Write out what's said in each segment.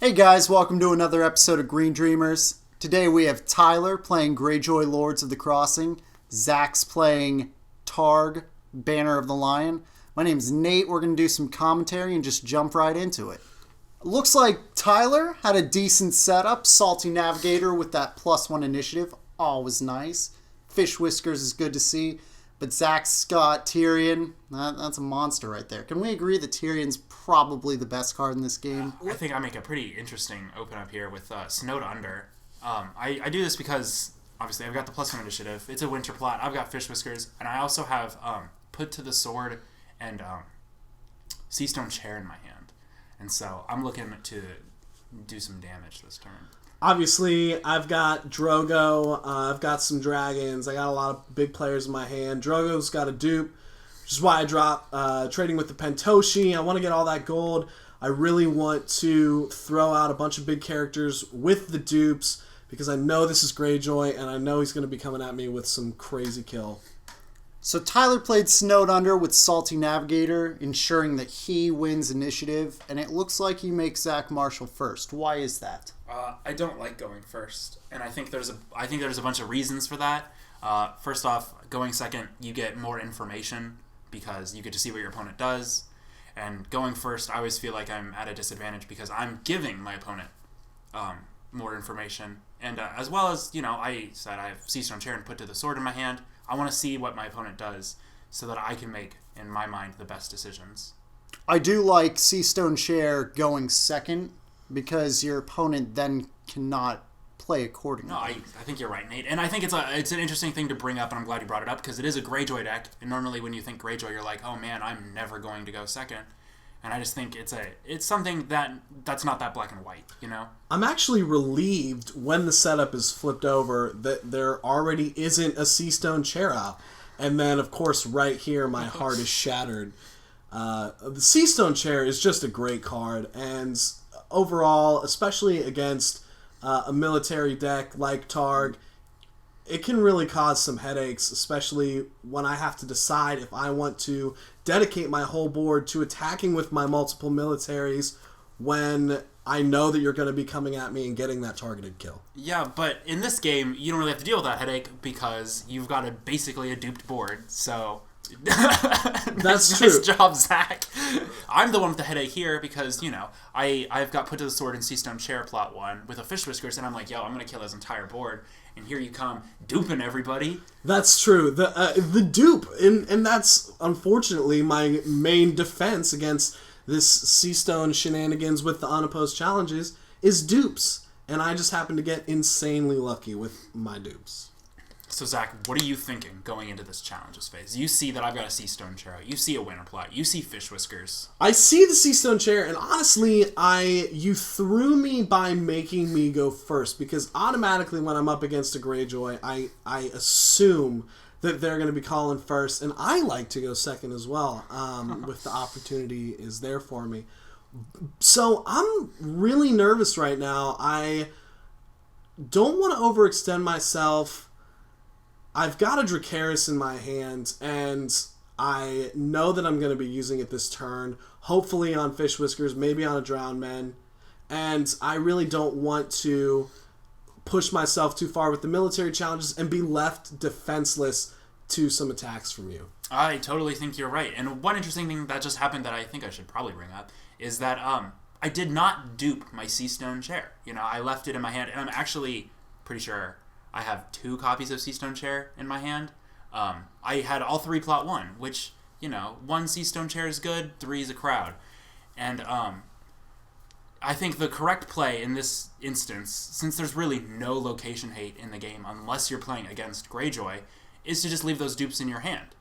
Hey guys, welcome to another episode of Green Dreamers. Today we have Tyler playing Greyjoy Lords of the Crossing, Zach's playing Targ, Banner of the Lion. My name's Nate. We're going to do some commentary and just jump right into it. Looks like Tyler had a decent setup. Salty Navigator with that +1 initiative. Always nice. Fish Whiskers is good to see. But Zach's got Tyrion. That's a monster right there. Can we agree that Tyrion's probably the best card in this game? I think I make a pretty interesting open up here with Snowed Under. I do this because, obviously, I've got the +1 initiative. It's a Winter Plot. I've got Fish Whiskers. And I also have Put to the Sword and Seastone Chair in my hand. And so I'm looking to do some damage this turn. Obviously, I've got Drogo, I've got some dragons, I got a lot of big players in my hand. Drogo's got a dupe, which is why I dropped trading with the Pentoshi. I want to get all that gold. I really want to throw out a bunch of big characters with the dupes because I know this is Greyjoy and I know he's going to be coming at me with some crazy kill. So Tyler played Snowed Under with Salty Navigator, ensuring that he wins initiative, and it looks like he makes Zach Marshall first. Why is that? I don't like going first, and I think there's a bunch of reasons for that. First off, going second, you get more information because you get to see what your opponent does, and going first, I always feel like I'm at a disadvantage because I'm giving my opponent more information, and as well as I said I have Seastone Chair and Put to the Sword in my hand. I want to see what my opponent does so that I can make, in my mind, the best decisions. I do like Seastone Chair going second because your opponent then cannot play accordingly. No, I think you're right, Nate. And I think it's an interesting thing to bring up, and I'm glad you brought it up because it is a Greyjoy deck. And normally when you think Greyjoy, you're like, oh man, I'm never going to go second. And I just think it's something that's not that black and white, I'm actually relieved when the setup is flipped over that there already isn't a Seastone Chair out. And then, of course, right here, my heart is shattered. The Seastone Chair is just a great card. And overall, especially against a military deck like Targ, it can really cause some headaches, especially when I have to decide if I want to dedicate my whole board to attacking with my multiple militaries when I know that you're going to be coming at me and getting that targeted kill. Yeah, but in this game, you don't really have to deal with that headache because you've got basically a duped board, so... That's true. Nice job, Zach. I'm the one with the headache here because, I've got Put to the Sword and Seastone Chair plot 1 with a Fish Whiskers, and I'm like, yo, I'm going to kill his entire board. And here you come, duping everybody. That's true. The dupe, and that's unfortunately my main defense against this Seastone shenanigans with the unopposed challenges is dupes. And I just happen to get insanely lucky with my dupes. So, Zach, what are you thinking going into this challenges phase? You see that I've got a Seastone Chair out. You see a Winter Plot. You see Fish Whiskers. I see the Seastone Chair, and honestly, you threw me by making me go first, because automatically when I'm up against a Greyjoy, I assume that they're going to be calling first, and I like to go second as well, if the opportunity is there for me. So I'm really nervous right now. I don't want to overextend myself. I've got a Dracarys in my hand, and I know that I'm going to be using it this turn, hopefully on Fish Whiskers, maybe on a Drowned Man, and I really don't want to push myself too far with the military challenges and be left defenseless to some attacks from you. I totally think you're right, and one interesting thing that just happened that I think I should probably bring up is that I did not dupe my Seastone Chair. I left it in my hand, and I'm actually pretty sure I have 2 copies of Seastone Chair in my hand. I had all 3 plot 1, which, 1 Seastone Chair is good, 3 is a crowd. And I think the correct play in this instance, since there's really no location hate in the game unless you're playing against Greyjoy, is to just leave those dupes in your hand,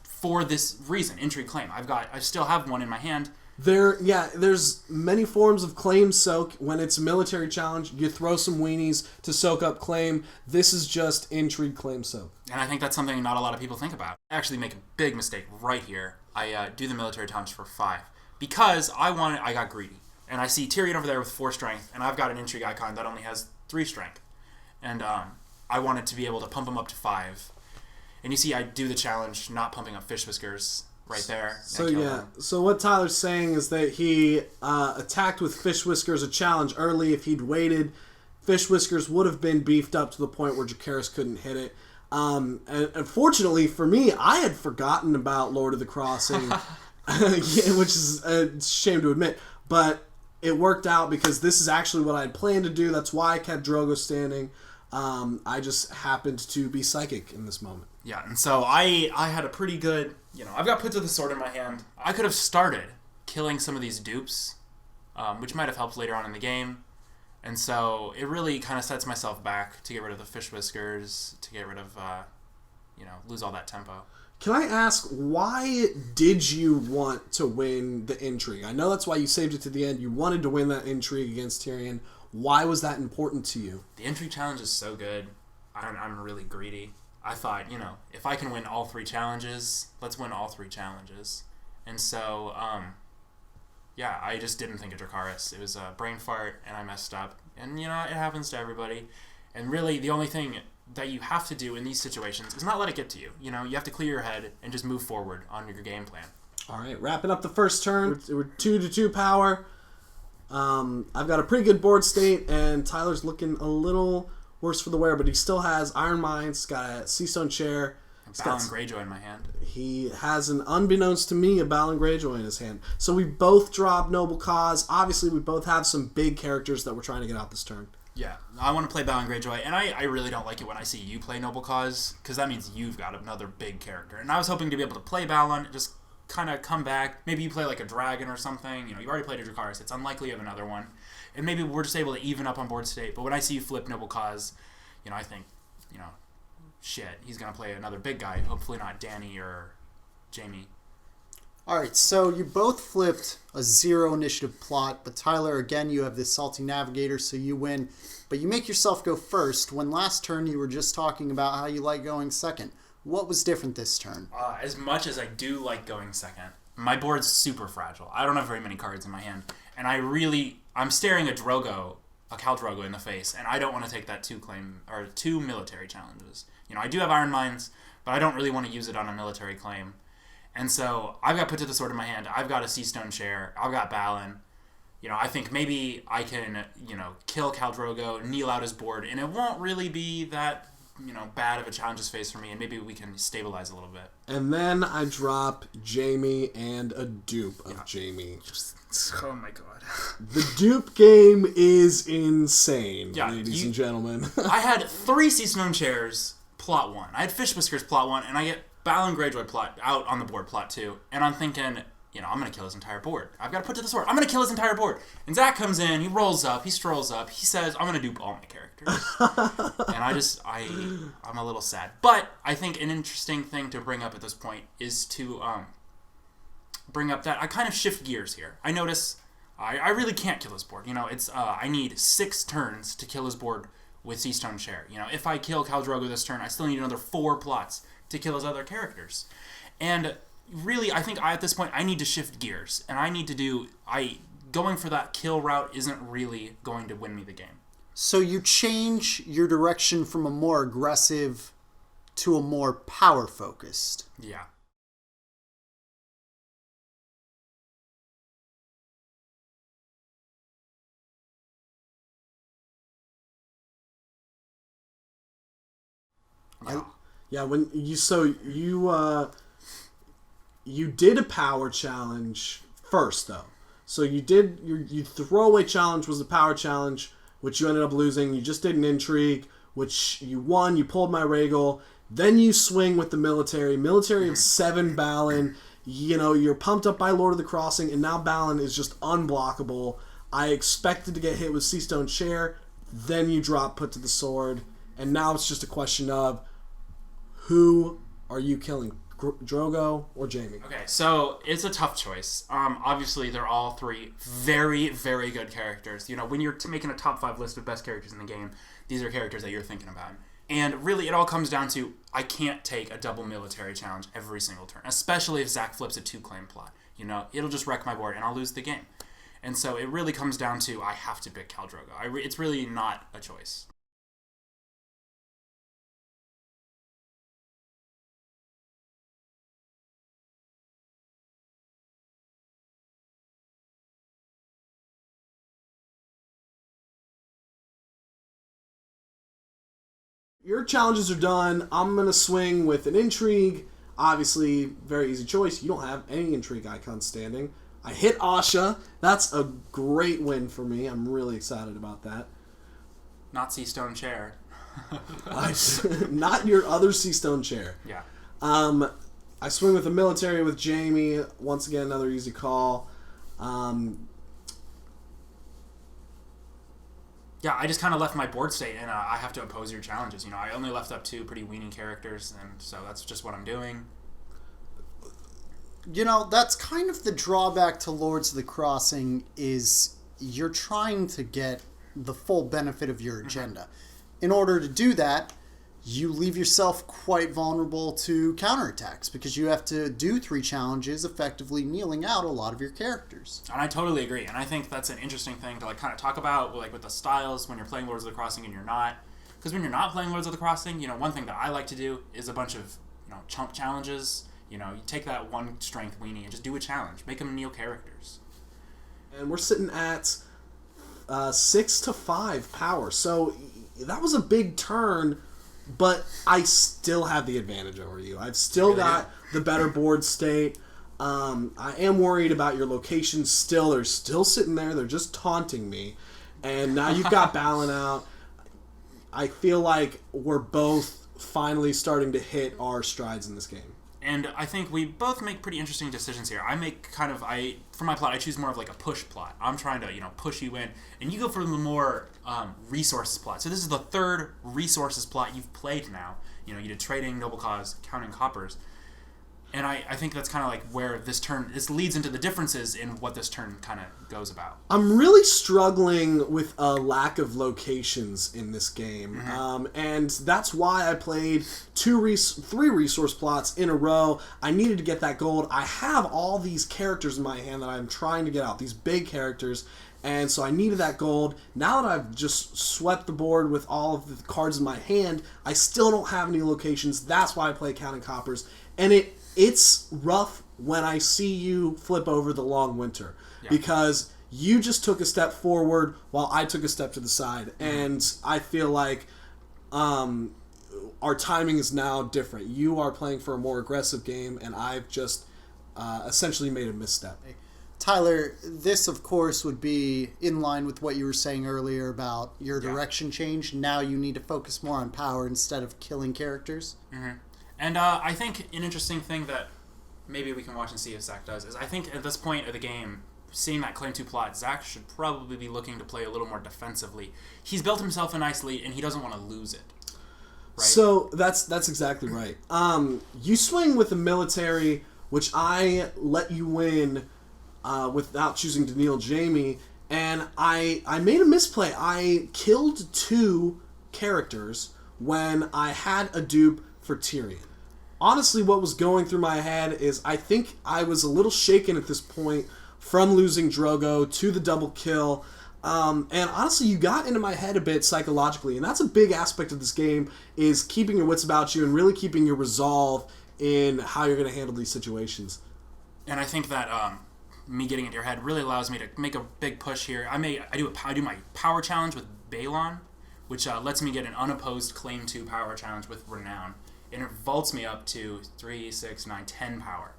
for this reason, Intrigue Claim. I still have one in my hand. There's many forms of claim soak. When it's a military challenge, you throw some weenies to soak up claim. This is just Intrigue Claim soak. And I think that's something not a lot of people think about. I actually make a big mistake right here. I do the military challenge for 5 because I got greedy. And I see Tyrion over there with 4 strength, and I've got an Intrigue icon that only has 3 strength. And I wanted to be able to pump him up to 5. And you see I do the challenge not pumping up Fish Whiskers right there. So yeah, so what Tyler's saying is that he attacked with Fish Whiskers a challenge early. If he'd waited, Fish Whiskers would have been beefed up to the point where Jacaerys couldn't hit it. And unfortunately for me, I had forgotten about Lord of the Crossing, which is a shame to admit, but it worked out because this is actually what I had planned to do. That's why I kept Drogo standing. I just happened to be psychic in this moment. Yeah, and so I had a pretty good, I've got Put to the Sword in my hand. I could have started killing some of these dupes, which might have helped later on in the game. And so it really kind of sets myself back to get rid of the Fish Whiskers, to get rid of, lose all that tempo. Can I ask, why did you want to win the intrigue? I know that's why you saved it to the end. You wanted to win that intrigue against Tyrion. Why was that important to you? The intrigue challenge is so good. I'm really greedy. I thought, if I can win all 3 challenges, let's win all 3 challenges. And so, I just didn't think of Dracarys. It was a brain fart, and I messed up. And, it happens to everybody. And really, the only thing that you have to do in these situations is not let it get to you. You have to clear your head and just move forward on your game plan. All right, wrapping up the first turn. We're 2-2 power. I've got a pretty good board state, and Tyler's looking a little worse for the wear, but he still has Iron Mines, got a Seastone Chair. Balon Greyjoy in my hand. He has unbeknownst to me, a Balon Greyjoy in his hand. So we both drop Noble Cause. Obviously, we both have some big characters that we're trying to get out this turn. Yeah, I want to play Balon Greyjoy, and I really don't like it when I see you play Noble Cause, because that means you've got another big character. And I was hoping to be able to play Balon, just kind of come back. Maybe you play like a dragon or something. You've already played a Dracarys. It's unlikely you have another one. And maybe we're just able to even up on board state. But when I see you flip Noble Cause, I think, shit, he's going to play another big guy. Hopefully not Danny or Jamie. All right, so you both flipped a 0 initiative plot, but Tyler, again, you have this Salty Navigator, so you win. But you make yourself go first, when last turn you were just talking about how you like going second. What was different this turn? As much as I do like going second, my board's super fragile. I don't have very many cards in my hand, and I'm staring a Khal Drogo in the face, and I don't want to take that 2 military challenges. I do have Iron Mines, but I don't really want to use it on a military claim. And so I've got Put to the Sword in my hand. I've got a Seastone Chair. I've got Balon. I think maybe I can, kill Khal Drogo, kneel out his board, and it won't really be that, bad of a challenges phase for me, and maybe we can stabilize a little bit. And then I drop Jamie and a dupe of Jamie. Oh my god. The dupe game is insane, ladies and gentlemen. I had 3 Seastone Chairs, plot 1. I had Fish Whiskers, plot 1, and I get Balon Greyjoy plot out on the board, plot 2. And I'm thinking, I'm going to kill his entire board. I've got to Put to the Sword. I'm going to kill his entire board. And Zach comes in, he rolls up, he strolls up, he says, I'm going to dupe all my characters. And I'm a little sad. But I think an interesting thing to bring up at this point is to bring up that I kind of shift gears here. I notice I really can't kill his board. I need 6 turns to kill his board with Seastone Chair. If I kill Khal Drogo this turn, I still need another 4 plots to kill his other characters. And really, I think at this point, I need to shift gears. And I need to going for that kill route isn't really going to win me the game. So you change your direction from a more aggressive to a more power-focused. Yeah. When you did a power challenge first, though. So you did your throwaway challenge was a power challenge, which you ended up losing. You just did an intrigue, which you won. You pulled my Rhaegal. Then you swing with the military of 7 Balon. You're pumped up by Lord of the Crossing, and now Balon is just unblockable. I expected to get hit with Seastone Chair. Then you drop Put to the Sword, and now it's just a question of who are you killing, Drogo or Jamie? Okay, so it's a tough choice. Obviously, they're all 3 very, very good characters. When you're making a top 5 list of best characters in the game, these are characters that you're thinking about. And really, it all comes down to I can't take a double military challenge every single turn, especially if Zach flips a 2-claim plot. It'll just wreck my board, and I'll lose the game. And so it really comes down to I have to pick Khal Drogo. It's really not a choice. Your challenges are done. I'm going to swing with an intrigue. Obviously, very easy choice. You don't have any intrigue icons standing. I hit Asha. That's a great win for me. I'm really excited about that. Not Sea Stone Chair. Not your other Sea Stone Chair. Yeah. I swing with the military with Jamie. Once again, another easy call. Yeah, I just kind of left my board state, and I have to oppose your challenges. I only left up 2 pretty weenie characters, and so that's just what I'm doing. That's kind of the drawback to Lords of the Crossing is you're trying to get the full benefit of your agenda. In order to do that, you leave yourself quite vulnerable to counterattacks because you have to do 3 challenges, effectively kneeling out a lot of your characters. And I totally agree, and I think that's an interesting thing to kind of talk about, with the styles when you're playing Lords of the Crossing and you're not. Because when you're not playing Lords of the Crossing, one thing that I like to do is a bunch of chunk challenges. You take that 1 strength weenie and just do a challenge, make them kneel characters. And we're sitting at 6 to 5 power, so that was a big turn. But I still have the advantage over you. I've still got the better board state. I am worried about your location still. They're still sitting there. They're just taunting me. And now you've got Balin out. I feel like we're both finally starting to hit our strides in this game. And I think we both make pretty interesting decisions here. I make for my plot, I choose more of like a push plot. I'm trying to, push you in. And you go for the more resources plot. So this is the 3rd resources plot you've played now. You did trading, noble cause, counting coppers. And I think that's kind of like where this leads into the differences in what this turn kind of goes about. I'm really struggling with a lack of locations in this game. And that's why I played 3 resource plots in a row. I needed to get that gold. I have all these characters in my hand that I'm trying to get out, these big characters. And so I needed that gold. Now that I've just swept the board with all of the cards in my hand, I still don't have any locations. That's why I play counting coppers. And it's rough when I see you flip over the long winter because you just took a step forward while I took a step to the side. And I feel like our timing is now different. You are playing for a more aggressive game, and I've just essentially made a misstep. Tyler, this of course would be in line with what you were saying earlier about your direction change. Now you need to focus more on power instead of killing characters. And I think an interesting thing that maybe we can watch and see if Zach does is I think at this point of the game, seeing that Claim 2 plot, Zach should probably be looking to play a little more defensively. He's built himself a nice lead, and he doesn't want to lose it. Right? So that's exactly right. You swing with the military, which I let you win without choosing to kneel Jamie, and I made a misplay. I killed 2 characters when I had a dupe for Tyrion. Honestly, what was going through my head is I think I was a little shaken at this point from losing Drogo to the double kill. And honestly, you got into my head a bit psychologically, and that's a big aspect of this game, is keeping your wits about you and really keeping your resolve in how you're going to handle these situations. And I think that me getting into your head really allows me to make a big push here. I do my power challenge with Balon, which lets me get an unopposed Claim 2 power challenge with Renown. And it vaults me up to 3, 6, 9, 10 power.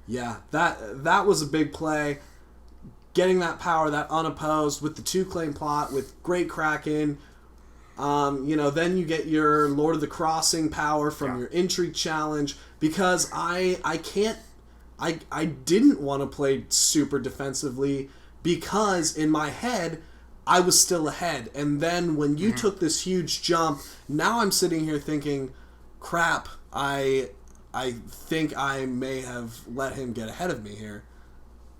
Yeah, that was a big play. Getting that power, that unopposed, with the 2 claim plot, with Great Kraken. Then you get your Lord of the Crossing power from your intrigue challenge. Because I didn't want to play super defensively because in my head I was still ahead. And then when you took this huge jump, now I'm sitting here thinking, crap, I think I may have let him get ahead of me here.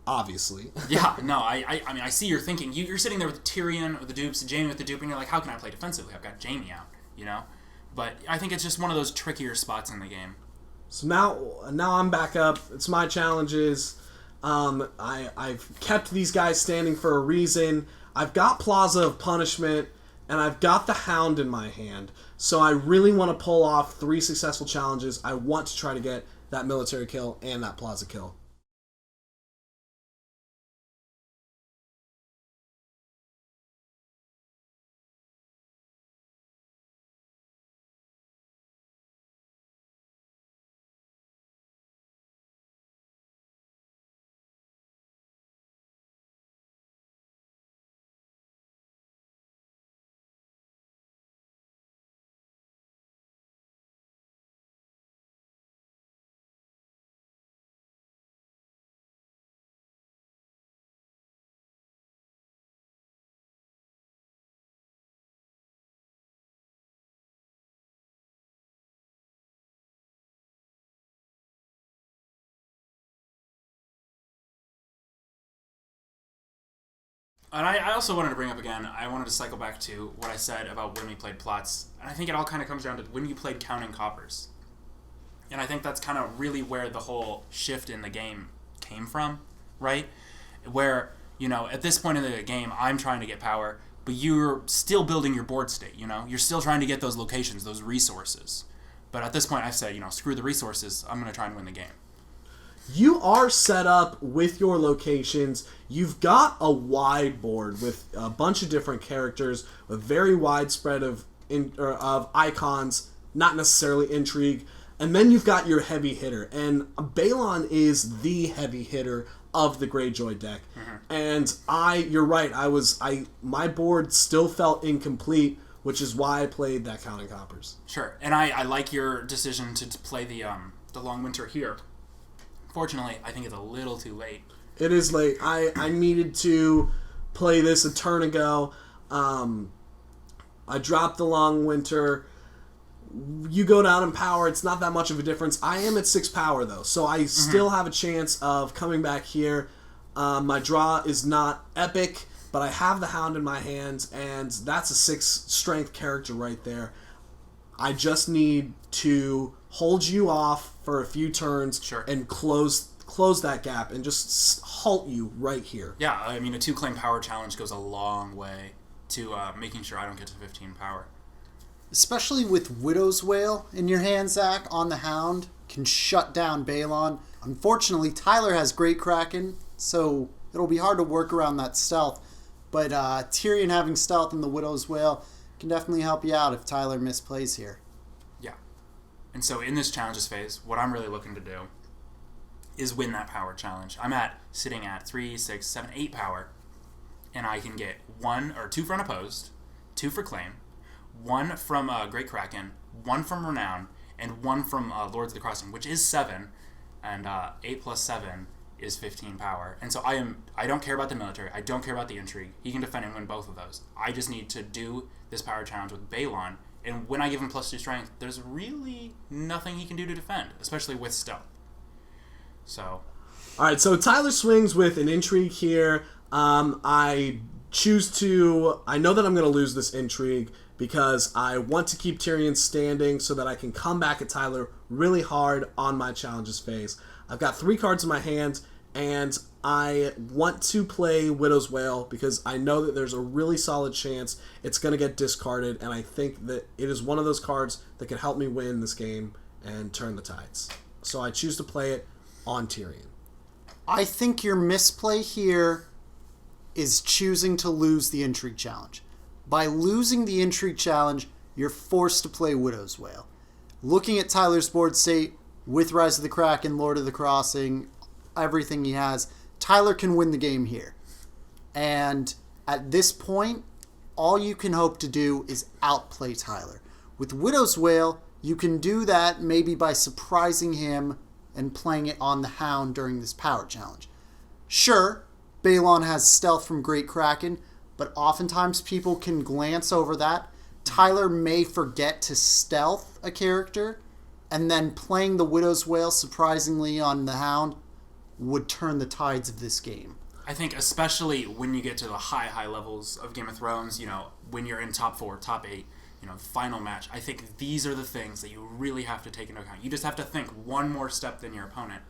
Obviously. Yeah, no, I mean, I see your thinking. You're sitting there with Tyrion with the dupes, Jaime with the dupe, and you're like, how can I play defensively? I've got Jaime out, But I think it's just one of those trickier spots in the game. So now I'm back up. It's my challenges. I've kept these guys standing for a reason. I've got Plaza of Punishment, and I've got the Hound in my hand. So I really want to pull off 3 successful challenges. I want to try to get that military kill and that Plaza kill. And I also wanted to bring up again, I wanted to cycle back to what I said about when we played plots. And I think it all kind of comes down to when you played counting coppers. And I think that's kind of really where the whole shift in the game came from, right? Where, at this point in the game, I'm trying to get power, but you're still building your board state, You're still trying to get those locations, those resources. But at this point, I said, screw the resources, I'm going to try and win the game. You are set up with your locations. You've got a wide board with a bunch of different characters, a very wide spread of icons, not necessarily intrigue. And then you've got your heavy hitter. And Balon is the heavy hitter of the Greyjoy deck. Mm-hmm. And you're right, my board still felt incomplete, which is why I played that Counting Coppers. Sure. And I like your decision to play the Long Winter here. Fortunately, I think it's a little too late. It is late. I needed to play this a turn ago. I dropped the Long Winter. You go down in power. It's not that much of a difference. I am at 6 power, though, so I still have a chance of coming back here. My draw is not epic, but I have the Hound in my hands, and that's a 6 strength character right there. I just need to hold you off for a few turns and close that gap and just halt you right here. Yeah, I mean, a 2-claim power challenge goes a long way to making sure I don't get to 15 power. Especially with Widow's Wail in your hand, Zach, on the Hound, can shut down Balon. Unfortunately, Tyler has Great Kraken, so it'll be hard to work around that stealth. But Tyrion having stealth in the Widow's Wail can definitely help you out if Tyler misplays here. Yeah. And so in this challenges phase, what I'm really looking to do is win that power challenge. I'm sitting at 3, 6, 7, 8 power, and I can get 1 or 2 for unopposed, 2 for claim, 1 from Great Kraken, 1 from Renown, and 1 from Lords of the Crossing, which is 7, and 8 plus 7 is 15 power. And so I don't care about the military, I don't care about the intrigue. He can defend and win both of those. I just need to do this power challenge with Balon, and when I give him +2 strength, there's really nothing he can do to defend, especially with stealth. So, all right, so Tyler swings with an intrigue here. I know that I'm going to lose this intrigue because I want to keep Tyrion standing so that I can come back at Tyler really hard on my challenges phase. I've got 3 cards in my hand, and I want to play Widow's Wail because I know that there's a really solid chance it's going to get discarded, and I think that it is one of those cards that can help me win this game and turn the tides. So I choose to play it on Tyrion. I think your misplay here is choosing to lose the Intrigue Challenge. By losing the Intrigue Challenge, you're forced to play Widow's Wail. Looking at Tyler's board state, with Rise of the Kraken, Lord of the Crossing, everything he has, Tyler can win the game here. And at this point, all you can hope to do is outplay Tyler. With Widow's Wail, you can do that maybe by surprising him and playing it on the Hound during this power challenge. Sure, Balon has stealth from Great Kraken, but oftentimes people can glance over that. Tyler may forget to stealth a character, and then playing the Widow's Wail surprisingly on the Hound would turn the tides of this game. I think especially when you get to the high levels of Game of Thrones, when you're in top 4, top 8, final match, I think these are the things that you really have to take into account. You just have to think one more step than your opponent.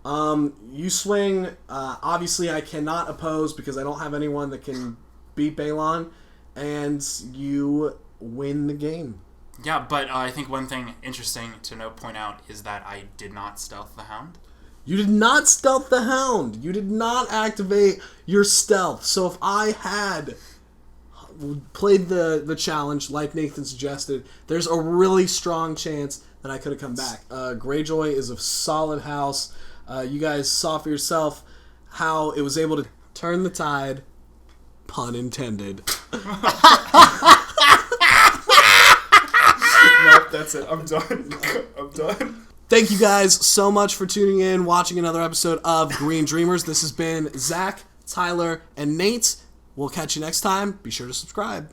You swing. Obviously, I cannot oppose because I don't have anyone that can beat Balon, and you win the game. Yeah, but I think one thing interesting to point out is that I did not stealth the Hound. You did not stealth the Hound. You did not activate your stealth. So if I had played the challenge like Nathan suggested, there's a really strong chance that I could have come back. Greyjoy is a solid house. You guys saw for yourself how it was able to turn the tide, pun intended. Nope, that's it. I'm done. I'm done. Thank you guys so much for tuning in, watching another episode of Green Dreamers. This has been Zach, Tyler, and Nate. We'll catch you next time. Be sure to subscribe.